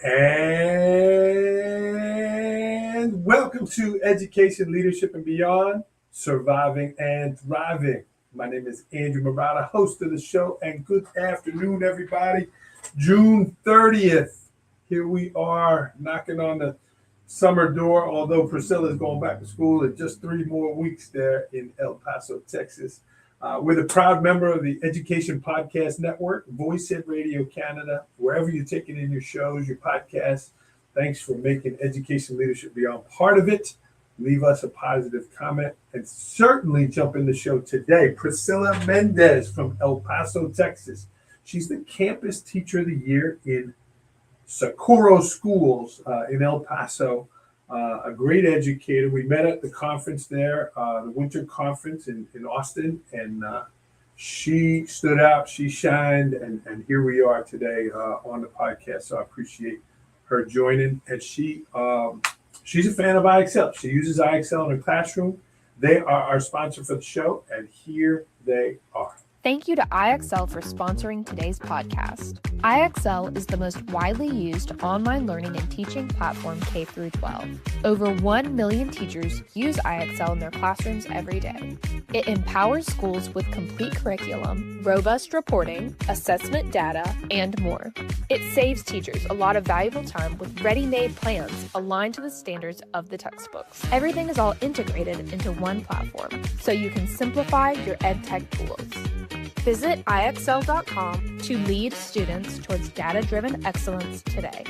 And welcome to Education, Leadership, and Beyond, Surviving and Thriving. My name is Andrew Murata, host of the show, and good afternoon, everybody. June 30th, here we are knocking on the summer door, although Priscilla is going back to school in just 3 more weeks there in El Paso, Texas. We're the proud member of the Education Podcast Network, VoiceHead Radio Canada, wherever you're taking in your shows, your podcasts. Thanks for making Education Leadership Beyond part of it. Leave us a positive comment and certainly jump in the show today. Priscilla Mendez from El Paso, Texas. She's the Campus Teacher of the Year in Socorro Schools in El Paso. A great educator. We met at the conference there, the winter conference in Austin, and she stood out, she shined, and here we are today on the podcast. So I appreciate her joining. And she's a fan of IXL. She uses IXL in her classroom. They are our sponsor for the show, and here they are. Thank you to IXL for sponsoring today's podcast. IXL is the most widely used online learning and teaching platform K-12. Over 1 million teachers use IXL in their classrooms every day. It empowers schools with complete curriculum, robust reporting, assessment data, and more. It saves teachers a lot of valuable time with ready-made plans aligned to the standards of the textbooks. Everything is all integrated into one platform, so you can simplify your EdTech tools. Visit IXL.com to lead students towards data-driven excellence today.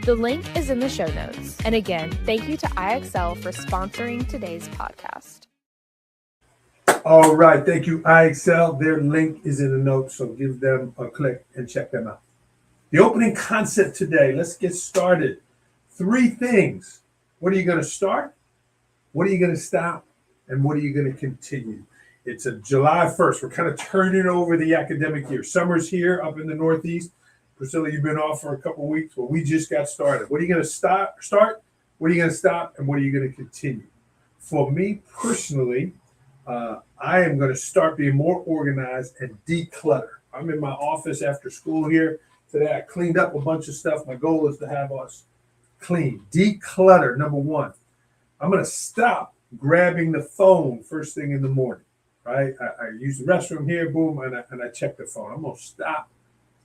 The link is in the show notes. And again, thank you to IXL for sponsoring today's podcast. All right. Thank you, IXL. Their link is in the notes, so give them a click and check them out. The opening concept today, let's get started. 3 things. What are you going to start? What are you going to stop? And what are you going to continue? It's a July 1st. We're kind of turning over the academic year. Summer's here up in the Northeast. Priscilla, you've been off for a couple of weeks. Well, we just got started. What are you going to start? What are you going to stop? And what are you going to continue? For me personally, I am going to start being more organized and declutter. I'm in my office after school here today. I cleaned up a bunch of stuff. My goal is to have us clean. Declutter, number 1. I'm going to stop grabbing the phone first thing in the morning. Right, I use the restroom here, boom, and I check the phone. I'm gonna stop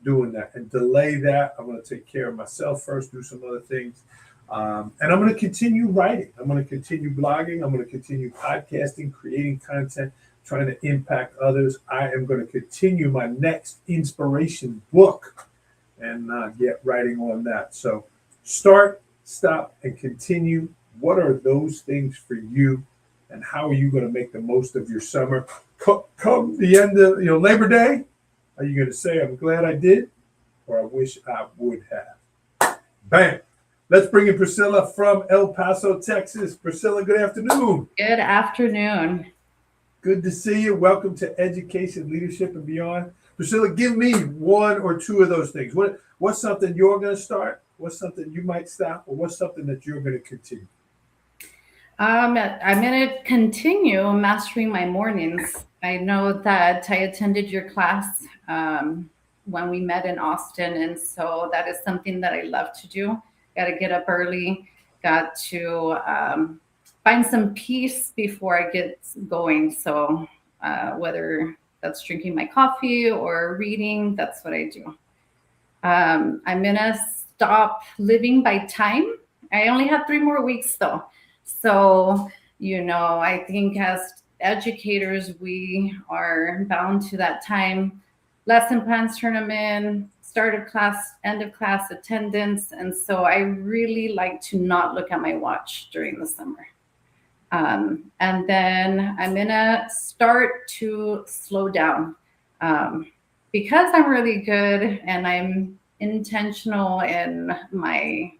doing that and delay that. I'm gonna take care of myself first, do some other things, and I'm gonna continue writing. I'm gonna continue blogging. I'm gonna continue podcasting, creating content, trying to impact others. I am gonna continue my next inspiration book and get writing on that. So start, stop, and continue. What are those things for you? And how are you going to make the most of your summer? Come the end of Labor Day, are you going to say, I'm glad I did, or I wish I would have? Bam. Let's bring in Priscilla from El Paso, Texas. Priscilla, good afternoon. Good afternoon. Good to see you. Welcome to Education, Leadership, and Beyond. Priscilla, give me 1 or 2 of those things. What's something you're going to start? What's something you might stop? Or what's something that you're going to continue? I'm going to continue mastering my mornings. I know that I attended your class when we met in Austin, and so that is something that I love to do. Got to get up early, got to find some peace before I get going. So whether that's drinking my coffee or reading, that's what I do. I'm going to stop living by time. I only have 3 more weeks though. So, I think as educators, we are bound to that time. Lesson plans turn them in, start of class, end of class attendance. And so I really like to not look at my watch during the summer. And then I'm going to start to slow down because I'm really good and I'm intentional in my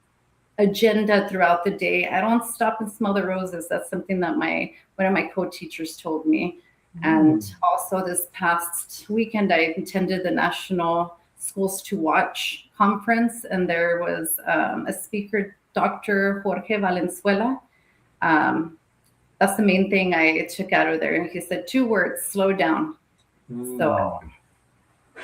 agenda throughout the day. I don't stop and smell the roses. That's something that one of my co-teachers told me. And also this past weekend, I attended the National Schools to Watch conference, and there was a speaker, Dr. Jorge Valenzuela. That's the main thing I took out of there. And he said 2 words: slow down. So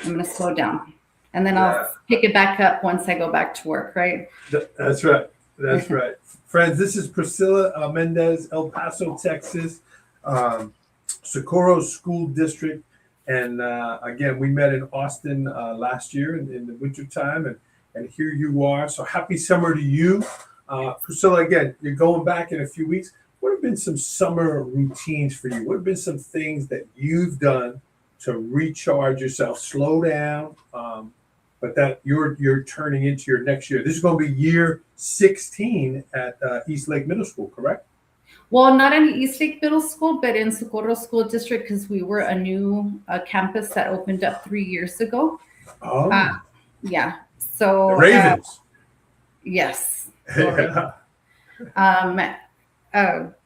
I'm going to slow down. And then I'll pick it back up once I go back to work, right? That's right. That's right. Friends, this is Priscilla Mendez, El Paso, Texas, Socorro School District. And again, we met in Austin last year in the wintertime, and here you are. So happy summer to you. Priscilla, again, you're going back in a few weeks. What have been some summer routines for you? What have been some things that you've done to recharge yourself, slow down, but that you're turning into your next year? This is going to be year 16 at East Lake Middle School, correct? Well, not in East Lake Middle School, but in Socorro School District, because we were a new campus that opened up 3 years ago. Oh, yeah. So the Ravens. Yes. Yeah.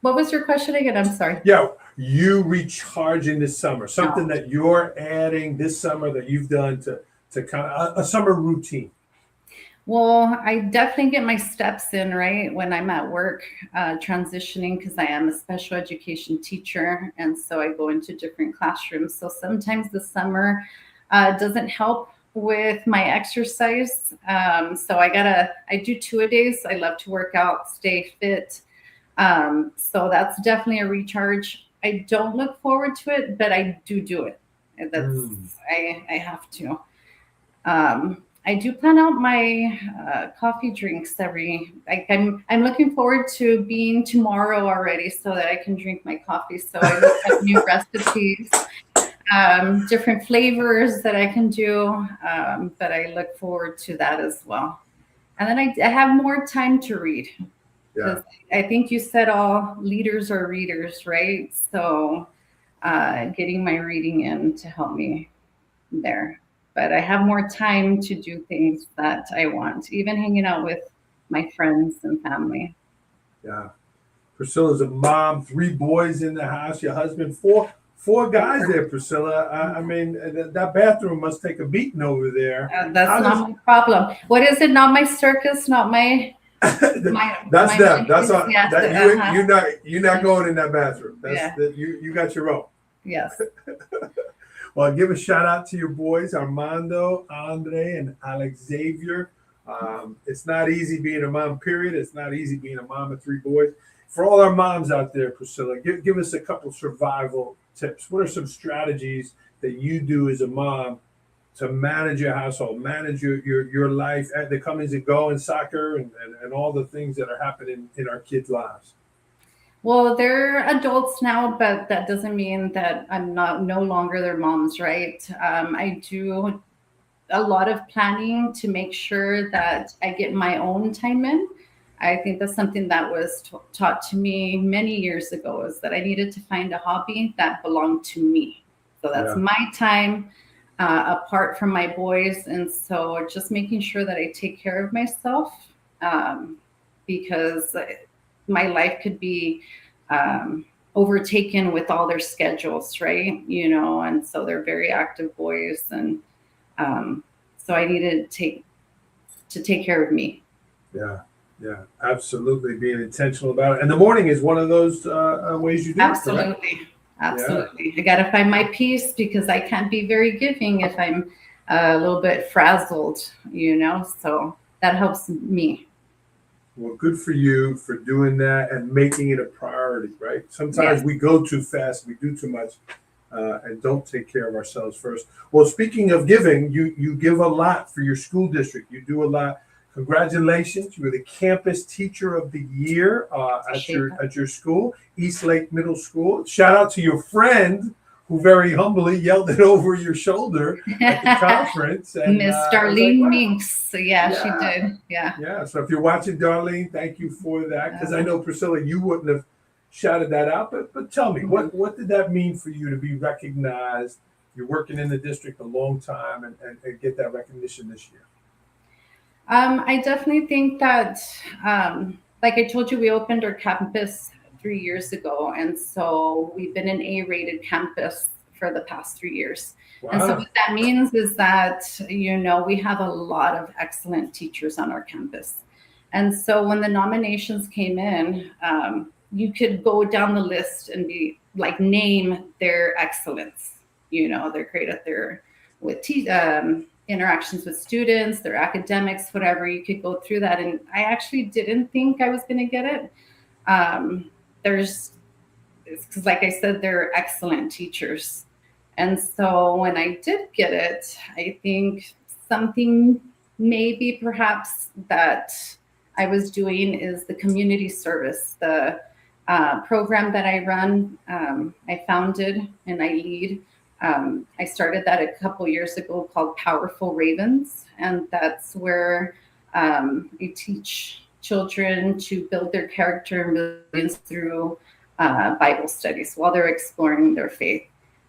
What was your question again? I'm sorry. Yeah, you recharging this summer, something that you're adding this summer that you've done to kind of a summer routine. Well, I definitely get my steps in, right, when I'm at work, transitioning, because I am a special education teacher. And so I go into different classrooms. So sometimes the summer doesn't help with my exercise. So I do 2-a-days. I love to work out, stay fit. So that's definitely a recharge. I don't look forward to it, but I do it. I have to. I do plan out my coffee drinks I'm looking forward to being tomorrow already so that I can drink my coffee. So I look at new recipes, different flavors that I can do. But I look forward to that as well. And then I have more time to read. Yeah. I think you said all leaders are readers, right? So getting my reading in to help me there. But I have more time to do things that I want, even hanging out with my friends and family. Yeah. Priscilla's a mom, 3 boys in the house, your husband, four guys there, Priscilla. I mean, that bathroom must take a beating over there. That's not my problem. What is it? Not my circus, not my... That's them. That's all. You're not going in that bathroom. You got your own. Yes. Well, give a shout out to your boys, Armando, Andre, and Alex Xavier. It's not easy being a mom, period. It's not easy being a mom of 3 boys. For all our moms out there, Priscilla, give us a couple survival tips. What are some strategies that you do as a mom to manage your household, manage your life, the comings and goings, soccer, and all the things that are happening in our kids' lives? Well, they're adults now, but that doesn't mean that I'm no longer their moms, right? I do a lot of planning to make sure that I get my own time in. I think that's something that was taught to me many years ago, is that I needed to find a hobby that belonged to me. So that's my time apart from my boys. And so just making sure that I take care of myself, because my life could be overtaken with all their schedules, right? And so they're very active boys. And so I needed to take care of me. Yeah, absolutely. Being intentional about it. And the morning is one of those ways you do it. Absolutely. I got to find my peace, because I can't be very giving if I'm a little bit frazzled, so that helps me. Well, good for you for doing that and making it a priority, right? Sometimes we go too fast, we do too much, and don't take care of ourselves first. Well, speaking of giving, you give a lot for your school district. You do a lot. Congratulations. You were the campus teacher of the year at your school, East Lake Middle School. Shout out to your friend who very humbly yelled it over your shoulder at the conference. Miss Darlene Minks. So she did. Yeah. So if you're watching, Darlene, thank you for that. Because I know, Priscilla, you wouldn't have shouted that out. But tell me, what did that mean for you to be recognized? You're working in the district a long time and get that recognition this year. I definitely think that, like I told you, we opened our campus 3 years ago. And so we've been an A-rated campus for the past 3 years. Wow. And so what that means is that, we have a lot of excellent teachers on our campus. And so when the nominations came in, you could go down the list and be like, name their excellence. They're great at interactions with students, their academics, whatever. You could go through that. And I actually didn't think I was going to get it. Because like I said, they're excellent teachers. And so when I did get it, I think something maybe perhaps that I was doing is the community service, the program that I run, I founded and I lead. I started that a couple years ago called Powerful Ravens. And that's where I teach children to build their character and resilience through Bible studies while they're exploring their faith.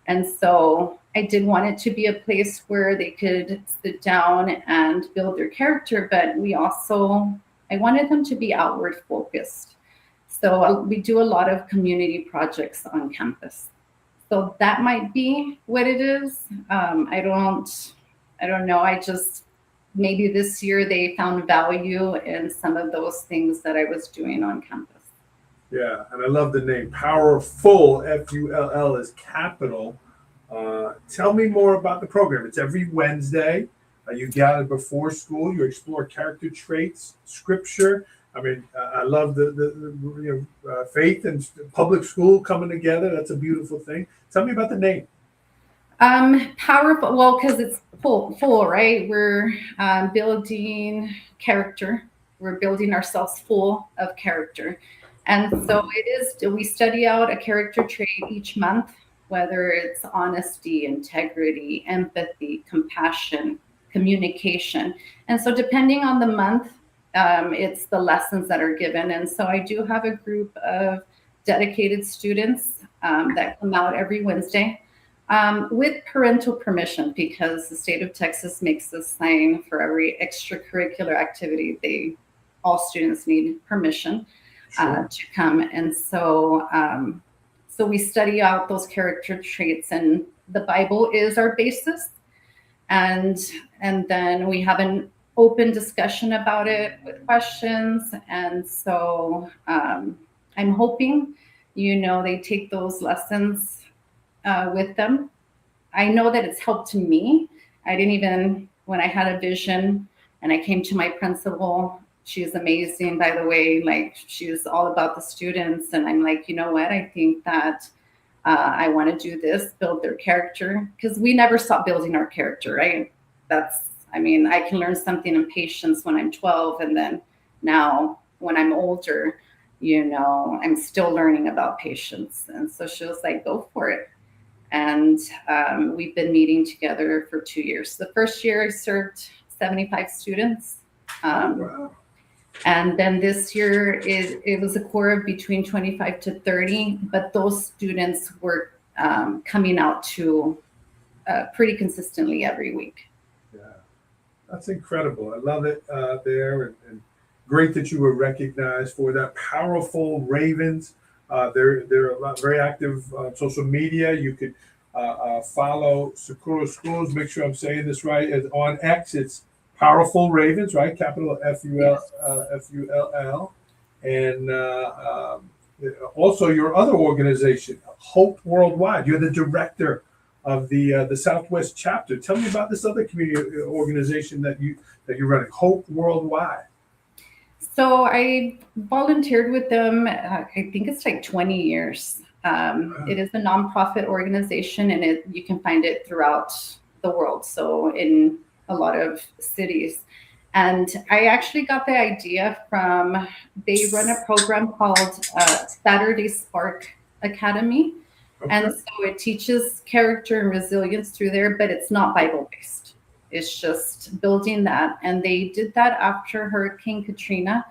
And so I did want it to be a place where they could sit down and build their character, but I wanted them to be outward focused. So we do a lot of community projects on campus. So that might be what it is. I don't know. Maybe this year they found value in some of those things that I was doing on campus. Yeah, and I love the name. Powerful, Full is capital. Tell me more about the program. It's every Wednesday. You gather before school. You explore character traits, scripture. I mean, I love the faith and public school coming together. That's a beautiful thing. Tell me about the name. Powerful. Well, because it's full, right? We're building character. We're building ourselves full of character. And so we study out a character trait each month, whether it's honesty, integrity, empathy, compassion, communication. And so depending on the month, it's the lessons that are given. And so I do have a group of dedicated students that come out every Wednesday with parental permission, because the state of Texas makes us sign for every extracurricular activity. All students need permission. Sure. To come. And so we study out those character traits, and the Bible is our basis. And then we have an open discussion about it with questions. And so I'm hoping, they take those lessons with them. I know that it's helped me. When I had a vision and I came to my principal, she's amazing, by the way. Like, she's all about the students. And I'm like, you know what? I think that I want to do this, build their character, because we never stop building our character, right? I can learn something in patience when I'm 12. And then now when I'm older, I'm still learning about patience. And so she was like, go for it. And we've been meeting together for 2 years. The first year I served 75 students. Wow. And then this year it was a core of between 25 to 30, but those students were coming out to pretty consistently every week. Yeah, that's incredible. I love it there, and great that you were recognized for that. Powerful Ravens. They're very active on social media. You could follow Socorro Schools. Make sure I'm saying this right. On X, it's Powerful Ravens, right? Capital Full. And also your other organization, Hope Worldwide. You're the director of the Southwest chapter. Tell me about this other community organization that you're running, Hope Worldwide. So I volunteered with them. I think it's like 20 years. It is a nonprofit organization, and you can find it throughout the world. So in a lot of cities. And I actually got the idea they run a program called Saturday Spark Academy. Okay. And so it teaches character and resilience through there, but it's not Bible-based. It's just building that. And they did that after Hurricane Katrina,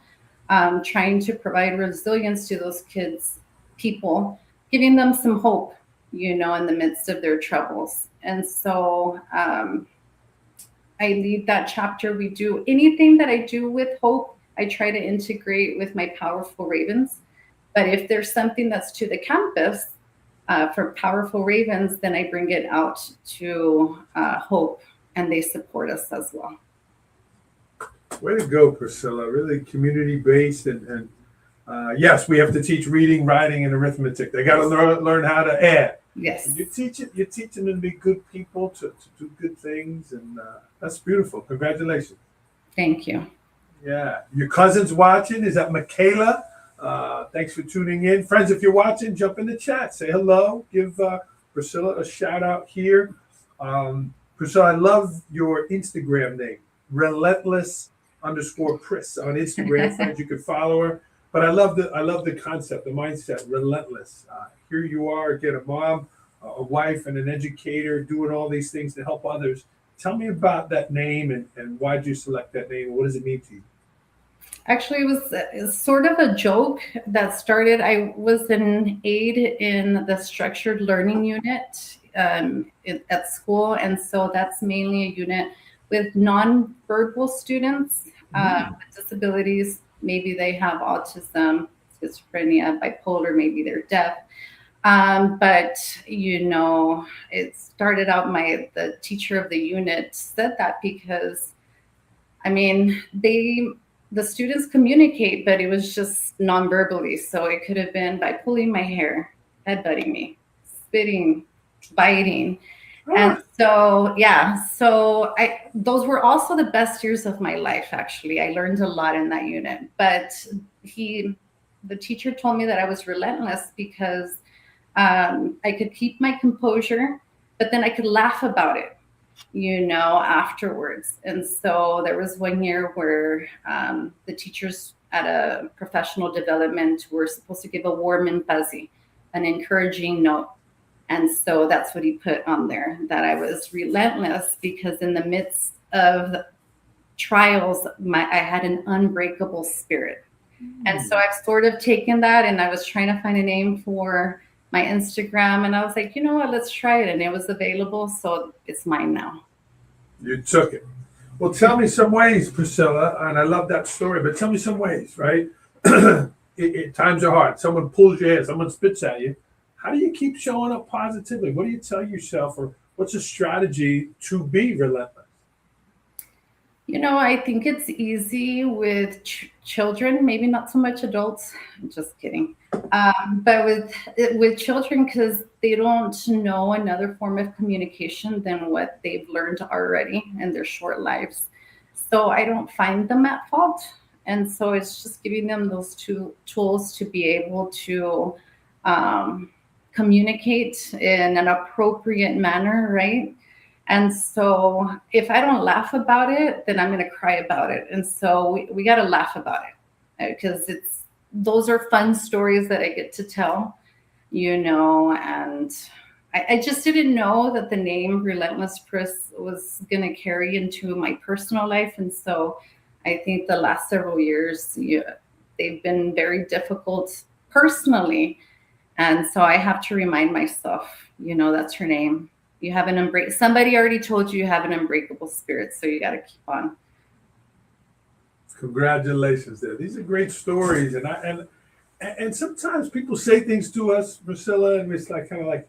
trying to provide resilience to those people, giving them some hope, in the midst of their troubles. And so I lead that chapter. We do anything that I do with Hope, I try to integrate with my Powerful Ravens. But if there's something that's to the campus for Powerful Ravens, then I bring it out to Hope, and they support us as well. Way to go, Priscilla. Really community-based. And yes, we have to teach reading, writing, and arithmetic. They got to learn how to add. Yes. You're teaching them to be good people, to do good things, and that's beautiful. Congratulations. Thank you. Yeah. Your cousin's watching. Is that Michaela? Thanks for tuning in. Friends, if you're watching, jump in the chat. Say hello. Give Priscilla a shout out here. Priscilla, I love your Instagram name, Relentless underscore Pris on Instagram. Friends, you can follow her. But I love the concept, the mindset, relentless. Here you are, again, a mom, a wife, and an educator doing all these things to help others. Tell me about that name and why did you select that name? What does it mean to you? Actually, it's sort of a joke that started. I was an aide in the structured learning unit at school. And so that's mainly a unit with nonverbal students with disabilities. Maybe they have autism, schizophrenia, bipolar, maybe they're deaf. But it started out the teacher of the unit said that because, I mean, the students communicate, but it was just non-verbally. So it could have been by pulling my hair, headbutting me, spitting, biting. And so, yeah, those were also the best years of my life, actually. I learned a lot in that unit. But the teacher told me that I was relentless because I could keep my composure, but then I could laugh about it, afterwards. And so there was one year where the teachers at a professional development were supposed to give a warm and fuzzy, an encouraging note. And so that's what he put on there, that I was relentless because in the midst of trials, I had an unbreakable spirit. And so I've sort of taken that, and I was trying to find a name for my Instagram, and I was like, you know what, let's try it. And it was available, so it's mine now. You took it. Well, tell me some ways, Priscilla, and I love that story, but tell me some ways, right? Times are hard. Someone pulls your hair, someone spits at you. How do you keep showing up positively? What do you tell yourself, or what's a strategy to be relentless? I think it's easy with children, maybe not so much adults. I'm just kidding. But with children, because they don't know another form of communication than what they've learned already in their short lives. So I don't find them at fault. And so it's just giving them those two tools to be able to communicate in an appropriate manner, right? And so if I don't laugh about it, then I'm going to cry about it. And so we got to laugh about it because those are fun stories that I get to tell, and I just didn't know that the name Relentless Pris was going to carry into my personal life. And so I think the last several years, they've been very difficult personally. And so I have to remind myself, that's her name. You have somebody already told you have an unbreakable spirit, so you got to keep on. Congratulations there. These are great stories. And sometimes people say things to us, Priscilla, and it's like kind of like,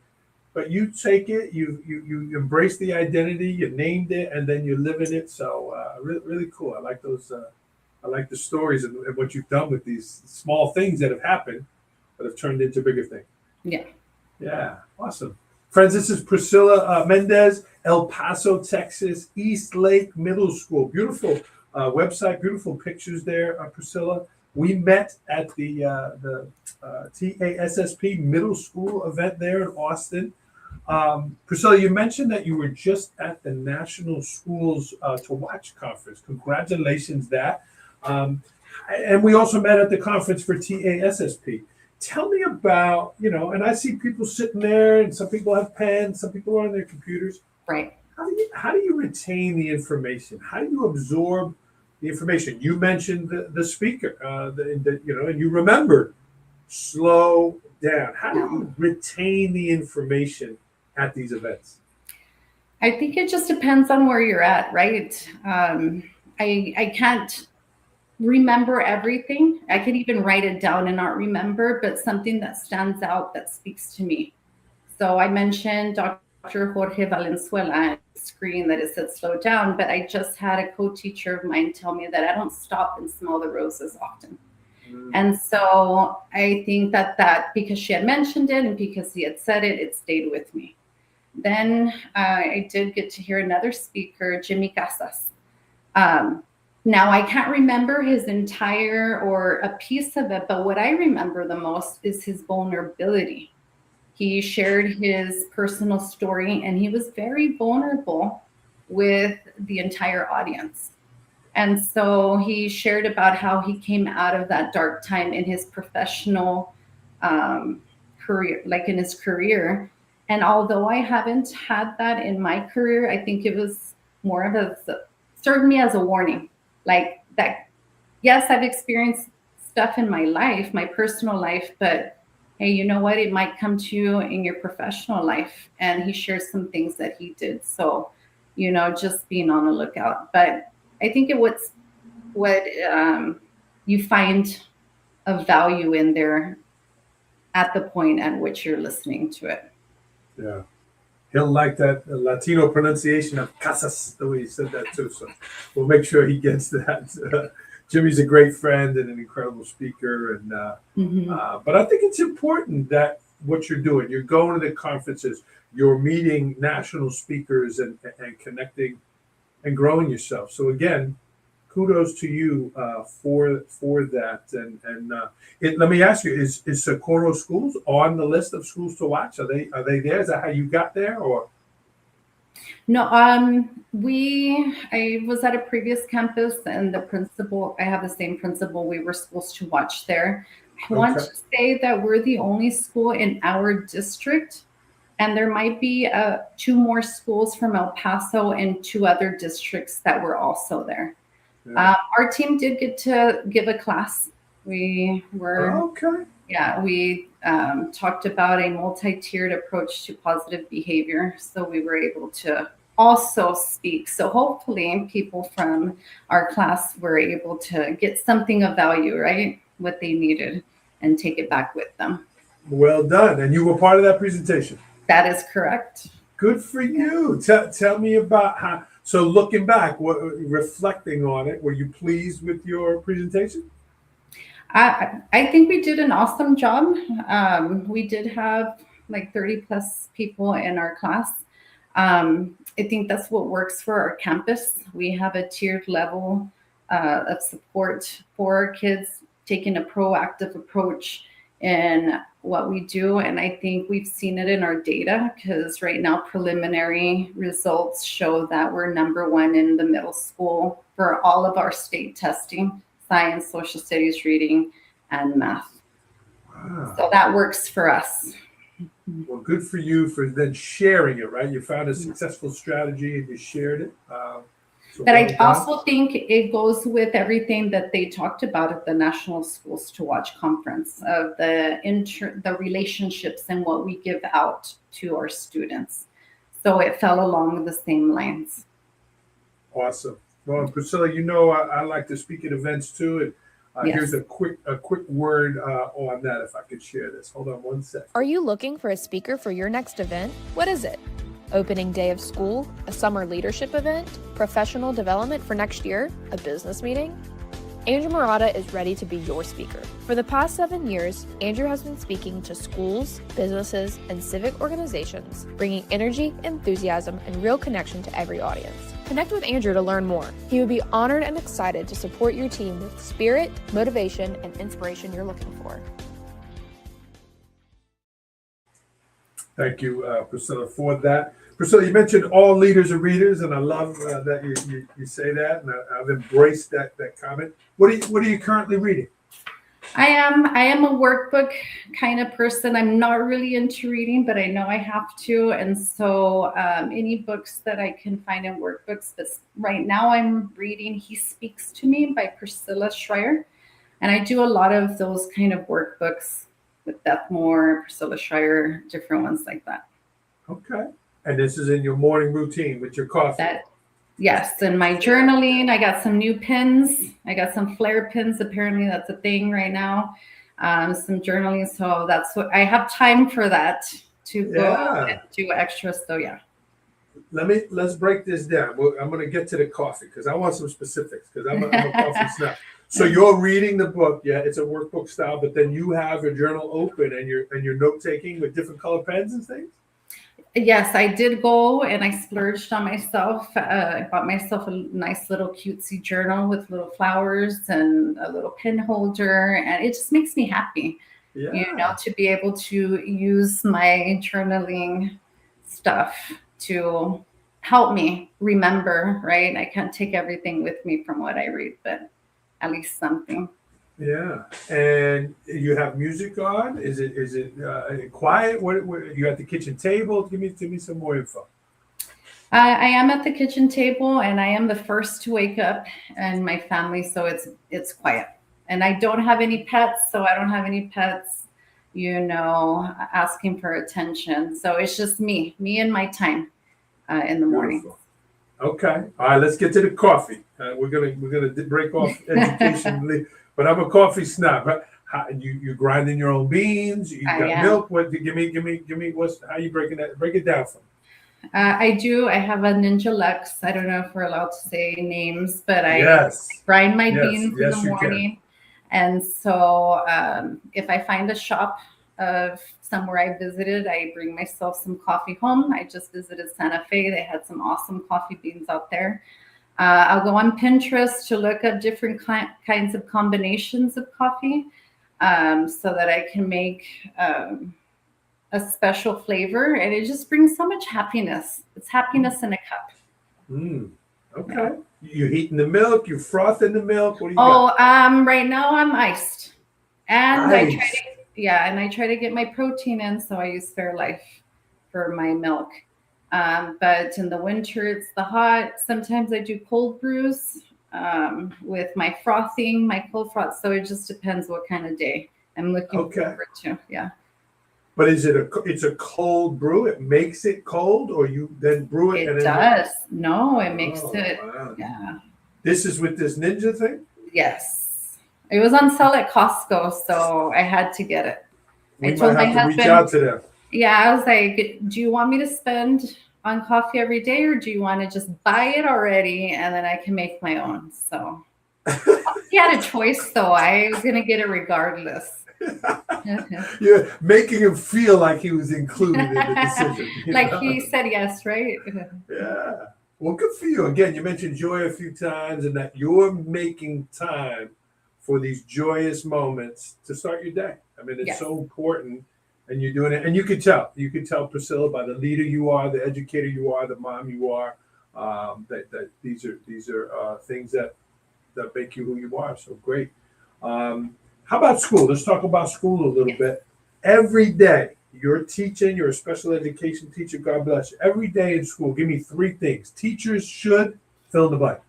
but you take it, you embrace the identity, you named it, and then you live in it. So really, really cool. I like those. I like the stories and what you've done with these small things that have happened that have turned into bigger things. Yeah. Yeah. Awesome. Friends, this is Priscilla Mendez, El Paso, Texas, East Lake Middle School. Beautiful website, beautiful pictures there, Priscilla. We met at the TASSP Middle School event there in Austin. Priscilla, you mentioned that you were just at the National Schools to Watch conference. Congratulations that. And we also met at the conference for TASSP. Tell me about, and I see people sitting there, and some people have pens, some people are on their computers. Right. How do you retain the information? How do you absorb the information? You mentioned the speaker, and you remembered. Slow down. How do you retain the information at these events? I think it just depends on where you're at, right? I can't remember everything. I could even write it down and not remember, but something that stands out that speaks to me. So I mentioned Dr. Jorge Valenzuela on the screen that it said slow down, but I just had a co-teacher of mine tell me that I don't stop and smell the roses often. And so I think that because she had mentioned it and because he had said it, it stayed with me. Then I did get to hear another speaker, Jimmy Casas. Now I can't remember his entire or a piece of it, but what I remember the most is his vulnerability. He shared his personal story and he was very vulnerable with the entire audience. And so he shared about how he came out of that dark time in his professional career, like in his career. And although I haven't had that in my career, I think it was more of a, served me as a warning. Like that, yes, I've experienced stuff in my life, my personal life, but hey, you know what? It might come to you in your professional life. And he shares some things that he did. So, just being on the lookout. But I think what you find of value in there at the point at which you're listening to it. Yeah. He'll like that Latino pronunciation of Casas, the way he said that too. So we'll make sure he gets that. Jimmy's a great friend and an incredible speaker. And but I think it's important that what you're doing, you're going to the conferences, you're meeting national speakers and connecting and growing yourself. So again, kudos to you for that. And let me ask you: Is Socorro Schools on the list of schools to watch? Are they there? Is that how you got there, or? No, I was at a previous campus, and I have the same principal. We were supposed to watch there. I want to say that we're the only school in our district. And there might be 2 more schools from El Paso and 2 other districts that were also there. Yeah. Our team did get to give a class. We were we talked about a multi-tiered approach to positive behavior. So we were able to also speak. So hopefully people from our class were able to get something of value, right? What they needed and take it back with them. Well done. And you were part of that presentation. That is correct. Good for you. Tell me about how. So looking back, reflecting on it, were you pleased with your presentation? I think we did an awesome job. We did have like 30 plus people in our class. I think that's what works for our campus. We have a tiered level of support for our kids, taking a proactive approach in what we do. And I think we've seen it in our data because right now preliminary results show that we're #1 in the middle school for all of our state testing, science, social studies, reading, and math. Wow. So that works for us. Well, good for you for then sharing it, right? You found a successful strategy and you shared it. But I also think it goes with everything that they talked about at the National Schools to Watch conference of the relationships and what we give out to our students. So it fell along the same lines. Awesome. Well, Priscilla, I like to speak at events too. And yes. Here's a quick word on that, if I could share this. Hold on one second. Are you looking for a speaker for your next event? What is it? Opening day of school, a summer leadership event, professional development for next year, a business meeting? Andrew Murata is ready to be your speaker. For the past 7 years, Andrew has been speaking to schools, businesses, and civic organizations, bringing energy, enthusiasm, and real connection to every audience. Connect with Andrew to learn more. He would be honored and excited to support your team with spirit, motivation, and inspiration you're looking for. Thank you, Priscilla, for that. Priscilla, you mentioned all leaders are readers, and I love that you say that, and I've embraced that comment. What are you currently reading? I am a workbook kind of person. I'm not really into reading, but I know I have to, and so any books that I can find in workbooks. But right now, I'm reading "He Speaks to Me" by Priscilla Schreier, and I do a lot of those kind of workbooks with Beth Moore, Priscilla Schreier, different ones like that. Okay. And this is in your morning routine with your coffee? Yes. And my journaling, I got some new pins. I got some flare pins. Apparently that's a thing right now. Some journaling. So that's what I have time for that to go and do extra. So yeah. Let's break this down. I'm going to get to the coffee because I want some specifics because I'm a coffee snob. So you're reading the book, yeah, it's a workbook style, but then you have your journal open and you're note taking with different color pens and things? Yes, I did go and I splurged on myself. I bought myself a nice little cutesy journal with little flowers and a little pin holder, and it just makes me happy, Yeah. to be able to use my journaling stuff to help me remember, right? I can't take everything with me from what I read, but at least something. Yeah. And you have music on? Is it quiet? What you at the kitchen table? Give me some more info. I am at the kitchen table, and I am the first to wake up in my family, so it's quiet. And I don't have any pets, so I don't have any pets, asking for attention. So it's just me and my time in the morning. Beautiful. Okay. All right. Let's get to the coffee. We're gonna break off education, but I'm a coffee snob. You grinding your own beans? You got milk? What? Give me. How you breaking that? Break it down for me. I do. I have a Ninja Lux. I don't know if we're allowed to say names, but I Yes. grind my beans in the Yes, you morning. And so if I find a shop of somewhere I visited, I bring myself some coffee home. I just visited Santa Fe. They had some awesome coffee beans out there. I'll go on Pinterest to look up different kinds of combinations of coffee so that I can make a special flavor. And it just brings so much happiness. It's happiness in a cup. Okay. Yeah. You heating the milk? You frothing the milk? What do you got? Right now I'm iced. And Nice. I try to get my protein in, so I use Fairlife for my milk. But in the winter, it's the hot. Sometimes I do cold brews with my frothing, my cold froth. So it just depends what kind of day I'm looking forward to. Yeah. But it's a cold brew? It makes it cold, or you then brew it? It does. No, it makes it. Wow. Yeah. This is with this Ninja thing? Yes. It was on sale at Costco, so I had to get it. We might have to reach out to them. Yeah, I was like, do you want me to spend on coffee every day, or do you want to just buy it already and then I can make my own? So he had a choice, though. I was going to get it regardless. You're making him feel like he was included in the decision. Like he said yes, right? Yeah. Well, good for you. Again, you mentioned joy a few times, and that you're making time for these joyous moments to start your day. I mean, it's so important, and you're doing it. And you can tell Priscilla by the leader you are, the educator you are, the mom you are, that these are things that make you who you are. So great. How about school? Let's talk about school a little bit. Every day you're teaching, you're a special education teacher, God bless you. Every day in school, give me 3 things teachers should fill in the blank.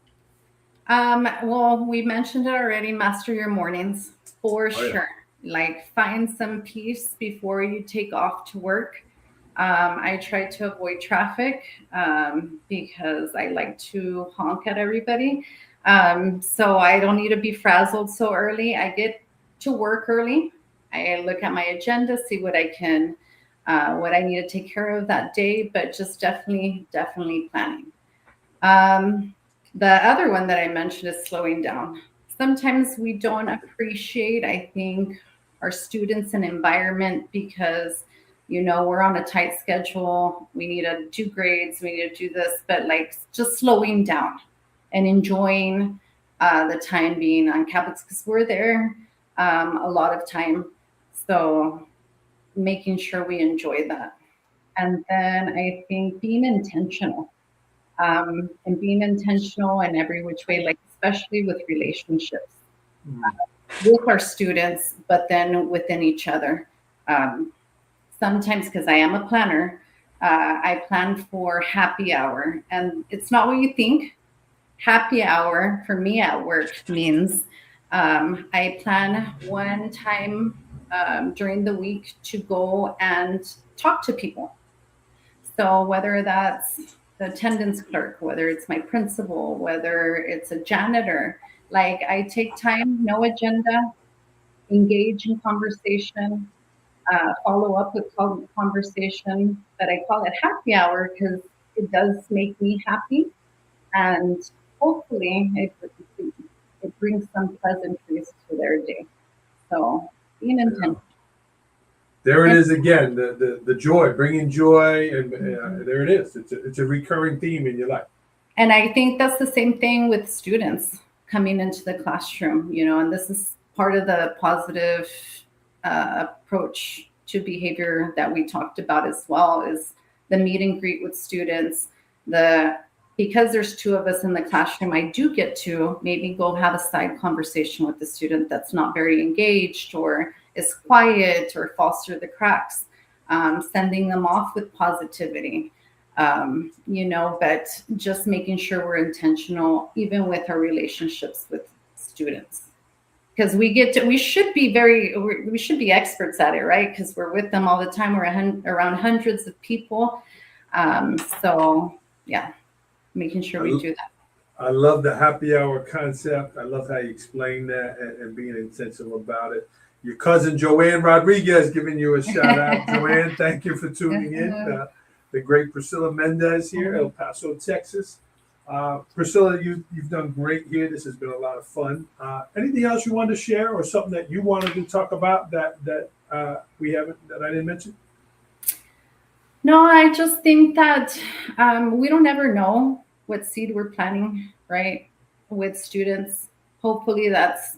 Well, we mentioned it already, master your mornings for sure. Like find some peace before you take off to work. I try to avoid traffic because I like to honk at everybody. So I don't need to be frazzled so early. I get to work early. I look at my agenda, see what I need to take care of that day, but just definitely planning. The other one that I mentioned is slowing down. Sometimes we don't appreciate, I think, our students and environment because, we're on a tight schedule. We need to do grades. We need to do this, but like just slowing down and enjoying the time being on campus because we're there a lot of time. So making sure we enjoy that. And then I think being intentional and being intentional in every which way, like especially with relationships with our students, but then within each other. Sometimes, because I am a planner, I plan for happy hour. And it's not what you think. Happy hour for me at work means I plan one time during the week to go and talk to people. So whether that's the attendance clerk, whether it's my principal, whether it's a janitor, like I take time, no agenda, engage in conversation, follow up with conversation, but I call it happy hour because it does make me happy. And hopefully it bring some pleasantries to their day. So being intentional. There it is again, the joy, bringing joy, and there it is. It's a recurring theme in your life. And I think that's the same thing with students coming into the classroom, and this is part of the positive approach to behavior that we talked about as well, is the meet and greet with students. Because there's two of us in the classroom, I do get to maybe go have a side conversation with the student that's not very engaged or is quiet or falls through the cracks, sending them off with positivity. But just making sure we're intentional, even with our relationships with students, because we should be experts at it, right? Because we're with them all the time. We're around hundreds of people. So yeah, making sure we do that. I love the happy hour concept. I love how you explain that and being intentional about it. Your cousin Joanne Rodriguez giving you a shout out. Joanne, thank you for tuning in. The great Priscilla Mendez here, El Paso, Texas. Priscilla, you've done great here. This has been a lot of fun. Anything else you wanted to share, or something that you wanted to talk about that we haven't, that I didn't mention? No, I just think that we don't ever know what seed we're planting, right, with students. Hopefully that's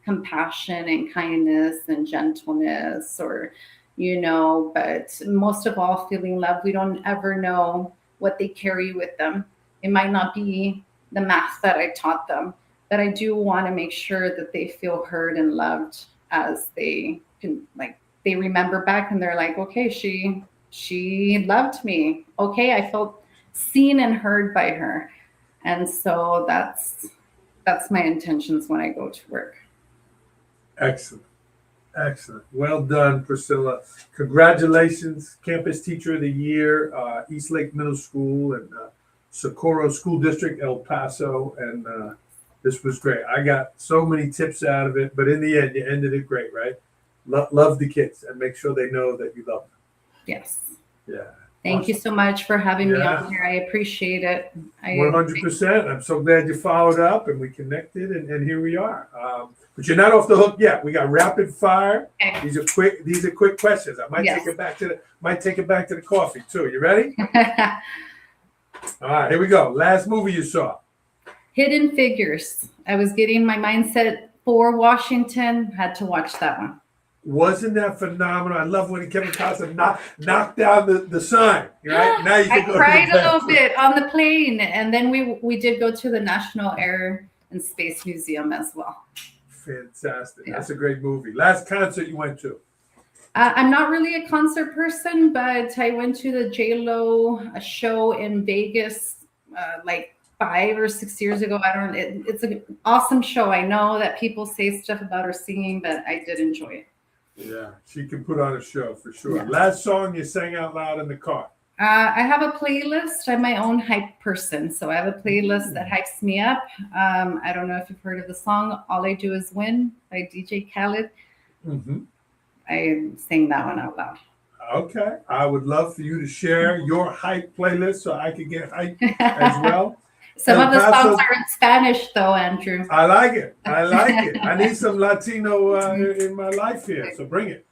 compassion and kindness and gentleness, or but most of all, feeling love. We don't ever know what they carry with them. It might not be the math that I taught them, but I do want to make sure that they feel heard and loved, as they can, they remember back and they're like, okay, she loved me. Okay, I felt seen and heard by her. And so that's my intentions when I go to work. Excellent. Well done, Priscilla. Congratulations, Campus Teacher of the Year, East Lake Middle School and Socorro School District, El Paso. And this was great. I got so many tips out of it, but in the end, you ended it great, right? Love the kids and make sure they know that you love them. Yes. Yeah. Thank you so much for having me on here. I appreciate it. 100%. I'm so glad you followed up and we connected, and here we are. But you're not off the hook yet. We got rapid fire. Okay. These are quick questions. I might take it back to the coffee too. You ready? All right, here we go. Last movie you saw? Hidden Figures. I was getting my mindset for Washington. Had to watch that one. Wasn't that phenomenal? I love when Kevin Costner knocked down the sign. Right now you can go. I cried a little bit on the plane, and then we did go to the National Air and Space Museum as well. Fantastic. Yeah. That's a great movie. Last concert you went to? I'm not really a concert person, but I went to the J-Lo show in Vegas 5 or 6 years ago. It's an awesome show. I know that people say stuff about her singing, but I did enjoy it. Yeah, she can put on a show for sure. Yeah. Last song you sang out loud in the car? I have a playlist. I'm my own hype person. So I have a playlist that hypes me up. I don't know if you've heard of the song All I Do Is Win by DJ Khaled. Mm-hmm. I sang that one out loud. Okay. I would love for you to share your hype playlist so I could get hype as well. Some of the songs are in Spanish, though, Andrew. I like it. I need some Latino in my life here. So bring it.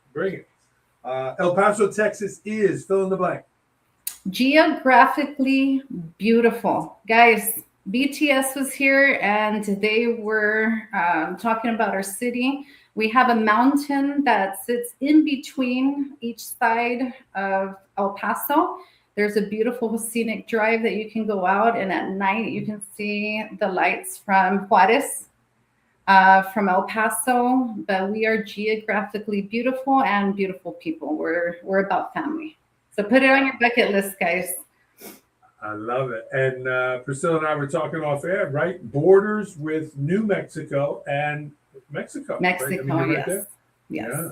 El Paso, Texas is fill in the blank. Geographically beautiful. Guys, BTS was here and they were talking about our city. We have a mountain that sits in between each side of El Paso. There's a beautiful scenic drive that you can go out, and at night you can see the lights from Juarez, from El Paso. But we are geographically beautiful and beautiful people. We're about family. So put it on your bucket list, guys. I love it. And Priscilla and I were talking off air, right? Borders with New Mexico and Mexico. Mexico, right? yes. Right. Yes. Yeah.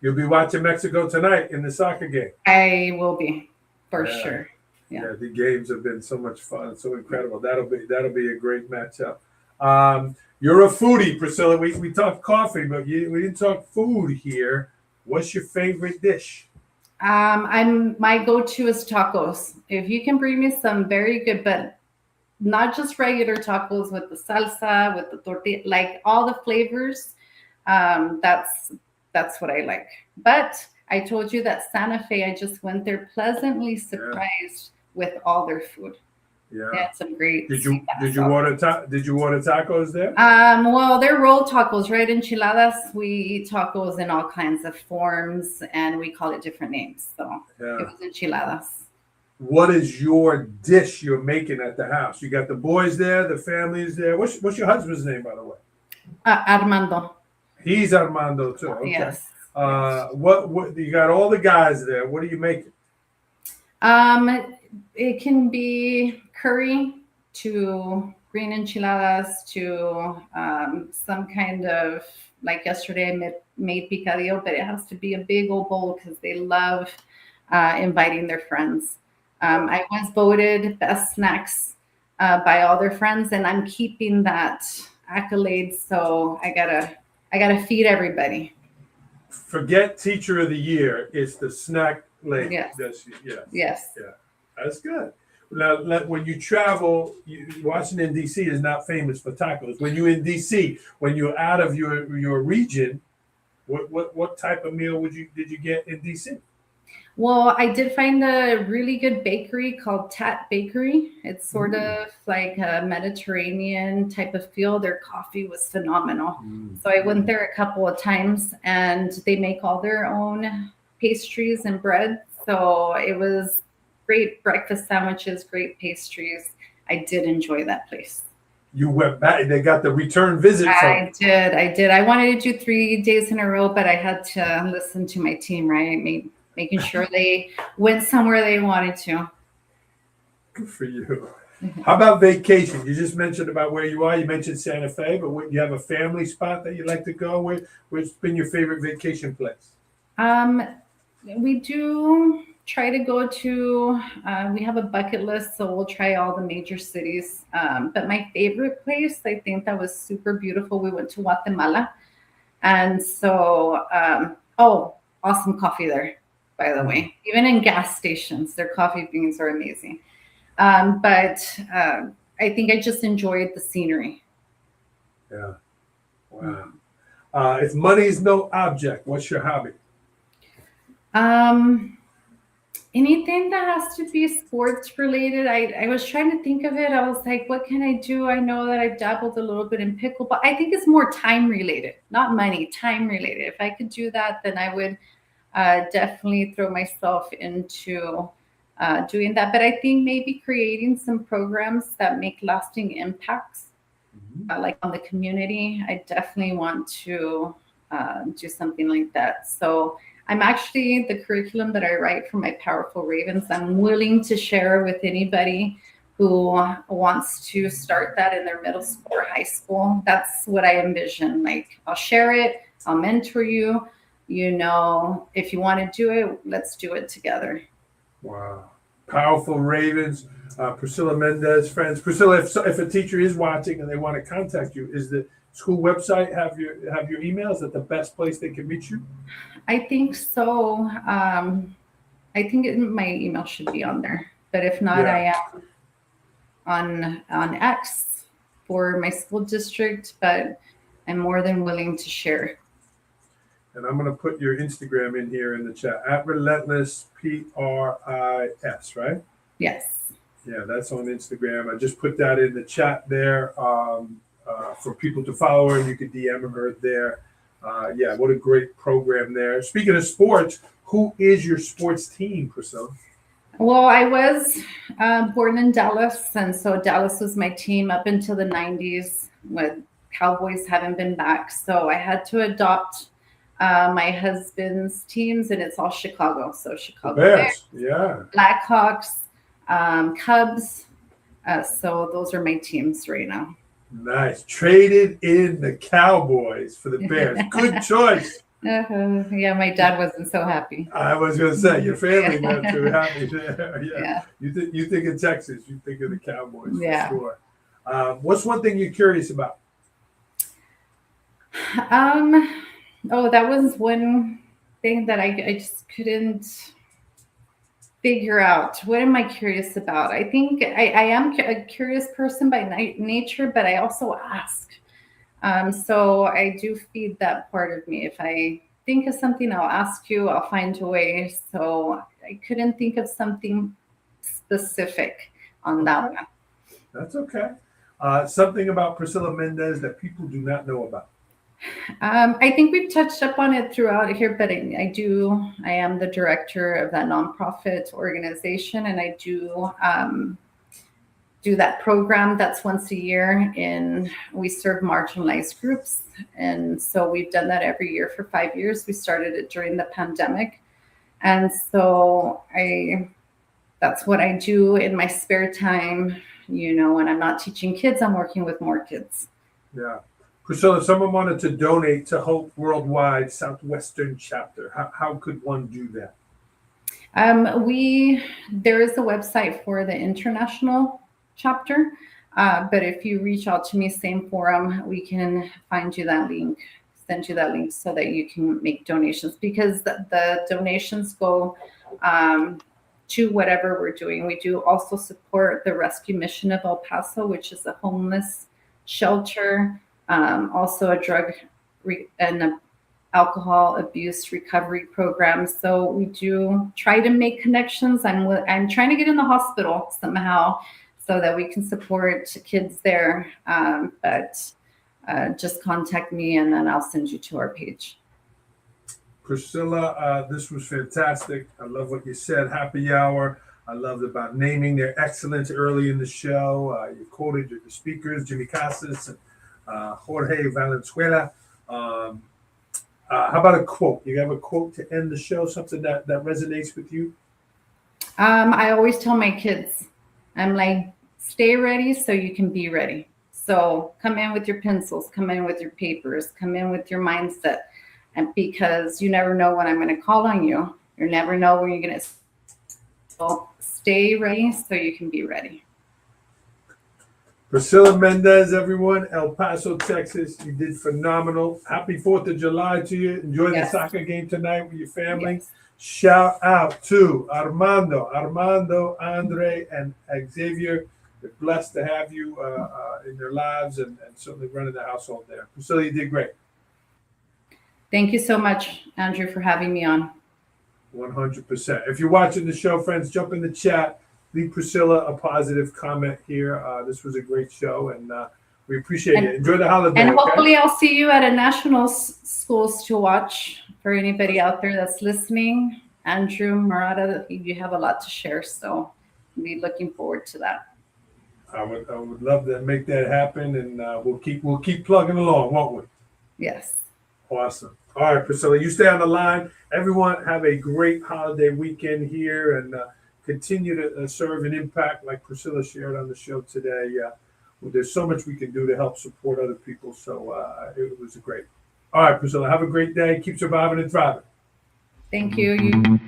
You'll be watching Mexico tonight in the soccer game. I will be. For sure. Yeah, the games have been so much fun, so incredible. That'll be a great matchup. You're a foodie, Priscilla. We talked coffee, but we didn't talk food here. What's your favorite dish? My go-to is tacos. If you can bring me some very good, but not just regular tacos with the salsa, with the tortilla, like all the flavors. That's what I like. But I told you that Santa Fe, I just went there pleasantly surprised with all their food. Yeah. They had some great. Did you order tacos there? Well, they're roll tacos, right? Enchiladas. We eat tacos in all kinds of forms, and we call it different names. So it was enchiladas. What is your dish you're making at the house? You got the boys there, the family's there. What's your husband's name, by the way? Armando. He's Armando too. Okay. Yes. What you got all the guys there. What are you making? It can be curry to green enchiladas to some kind of, like yesterday I made picadillo, but it has to be a big old bowl because they love inviting their friends. I was voted best snacks by all their friends, and I'm keeping that accolade. So I gotta feed everybody. Forget Teacher of the Year. It's the snack lady. Yes. Yes. Yeah. That's good. Now, when you travel, Washington D.C. is not famous for tacos. When you're in D.C., when you're out of your region, what type of meal did you get in D.C.? Well, I did find a really good bakery called Tat Bakery. It's sort of like a Mediterranean type of feel. Their coffee was phenomenal. So I went there a couple of times, and they make all their own pastries and bread. So it was great breakfast sandwiches, great pastries. I did enjoy that place. You went back. They got the return visit. I did. I wanted to do 3 days in a row, but I had to listen to my team, right? Making sure they went somewhere they wanted to. Good for you. How about vacation? You just mentioned about where you are. You mentioned Santa Fe, but you have a family spot that you like to go? Where's been your favorite vacation place? We do try to go to, we have a bucket list, so we'll try all the major cities. But my favorite place, I think that was super beautiful. We went to Guatemala. And so, awesome coffee there, by the way. Even in gas stations, their coffee beans are amazing. But I think I just enjoyed the scenery. Yeah. Wow. If money is no object, what's your hobby? Anything that has to be sports related. I was trying to think of it. I was like, what can I do? I know that I've dabbled a little bit in pickleball. I think it's more time related, not money, time related. If I could do that, then I would definitely throw myself into doing that. But I think maybe creating some programs that make lasting impacts, like on the community. I definitely want to do something like that. So I'm actually, the curriculum that I write for my Powerful Ravens, I'm willing to share with anybody who wants to start that in their middle school or high school. That's what I envision. Like, I'll share it, I'll mentor you. You know, if you want to do it, let's do it together. Wow. Powerful Ravens, Priscilla Mendez, friends. Priscilla, if a teacher is watching and they want to contact you, is the school website have your email? Is that the best place they can reach you? I think so. I think my email should be on there, but if not, I am on X for my school district, but I'm more than willing to share. And I'm going to put your Instagram in here in the chat at Relentless PRIS, right? Yes. Yeah, that's on Instagram. I just put that in the chat there for people to follow her, and you can DM her there. Yeah, what a great program there. Speaking of sports, who is your sports team, Priscilla? Well, I was born in Dallas, and so Dallas was my team up until the 90s when Cowboys haven't been back. So I had to adopt my husband's teams, and it's all Chicago. So Chicago Bears, yeah, Blackhawks, Cubs. So those are my teams right now. Nice. Traded in the Cowboys for the Bears. Good choice. Yeah, my dad wasn't so happy. I was going to say, your family went too happy there. Yeah. You think of Texas, you think of the Cowboys for sure. What's one thing you're curious about? That was one thing that I just couldn't figure out what am I curious about. I think I am a curious person by nature, but I also ask. So I do feed that part of me. If I think of something, I'll ask you, I'll find a way. So I couldn't think of something specific on that Okay. one. That's okay. Something about Priscilla Mendez that people do not know about. I think we've touched up on it throughout here, but I am the director of that nonprofit organization, and I do that program that's once a year, and we serve marginalized groups. And so we've done that every year for 5 years. We started it during the pandemic. And so that's what I do in my spare time. When I'm not teaching kids, I'm working with more kids. Yeah. Priscilla, if someone wanted to donate to Hope Worldwide Southwestern Chapter, how could one do that? There is a website for the international chapter, but if you reach out to me, same forum, we can find you that link, send you that link so that you can make donations, because the donations go to whatever we're doing. We do also support the Rescue Mission of El Paso, which is a homeless shelter, also a drug and alcohol abuse recovery program. So we do try to make connections. I'm trying to get in the hospital somehow so that we can support kids there. But just contact me and then I'll send you to our page. Priscilla, this was fantastic. I love what you said. Happy hour. I loved about naming their excellence early in the show. You quoted the speakers, Jimmy Casas and Jorge Valenzuela. How about a quote? You have a quote to end the show, something that resonates with you? I always tell my kids, I'm like, stay ready so you can be ready. So come in with your pencils, come in with your papers, come in with your mindset. And because you never know when I'm going to call on you. You never know when you're going to. So stay ready so you can be ready. Priscilla Mendez, everyone, El Paso, Texas. You did phenomenal. Happy 4th of July to you. Enjoy the soccer game tonight with your family. Yes. Shout out to Armando, Andre, and Xavier. They're blessed to have you in their lives and certainly running the household there. Priscilla, you did great. Thank you so much, Andrew, for having me on. 100%. If you're watching the show, friends, jump in the chat. Leave Priscilla a positive comment here. This was a great show, and we appreciate it. Enjoy the holiday. And hopefully I'll see you at a national schools to watch for anybody out there that's listening. Andrew, Murata, you have a lot to share, so I'll be looking forward to that. I would love to make that happen, and we'll keep plugging along, won't we? Yes. Awesome. All right, Priscilla, you stay on the line. Everyone have a great holiday weekend here, and continue to serve and impact like Priscilla shared on the show today. Well, there's so much we can do to help support other people, so it was great. All right, Priscilla, have a great day. Keep surviving and thriving. Thank you.